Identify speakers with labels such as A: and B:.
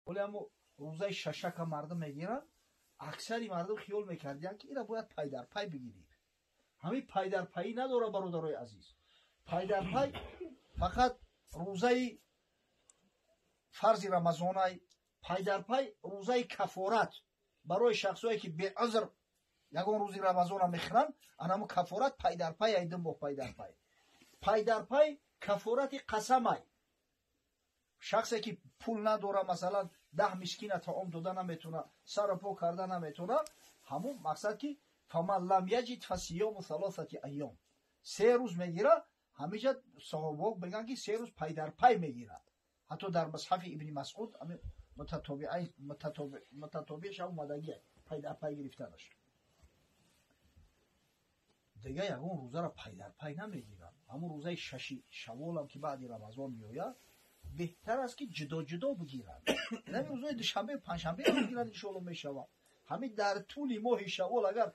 A: ولی اما روزای ششک مردم میگیرن اکثری مردم خیال میکردن که اینا باید پای در پای بگیریم. همین پای در پایی نداره برادرای عزیز. پای در پای فقط روزای فرض رمضان، پای در پای روزای کفارت برای شخصایی که به عذر یگان روزی رمضان میخرن، انمو کفارت پای در پای ایدن با پای در پای. پای در پای کفارت قسم ای. شخصی که پول نداره مثلا 10 مسکین طعام دادن نمیتونه، سر پا کردن نمیتونه، همون مقصد که فمن لم یجد فصیام ثلاثه ایام، 3 روز میگیره. همیشه صحابه بگن که 3 روز پای در پای میگیره. حتی در مصحف ابن مسعود متتابعش هم اومدگی پای در پای گرفتنش. دیگه یگان روزه را پای در پای نمیگیرن. همون روزه 6 شوال هم که بعد رمضان میآید بهتر است که جدا جدا بگیرن. نمی روزای دوشنبه پنجشنبه بگیرن ان شاء الله میشود. همین در طول ماه شوال اگر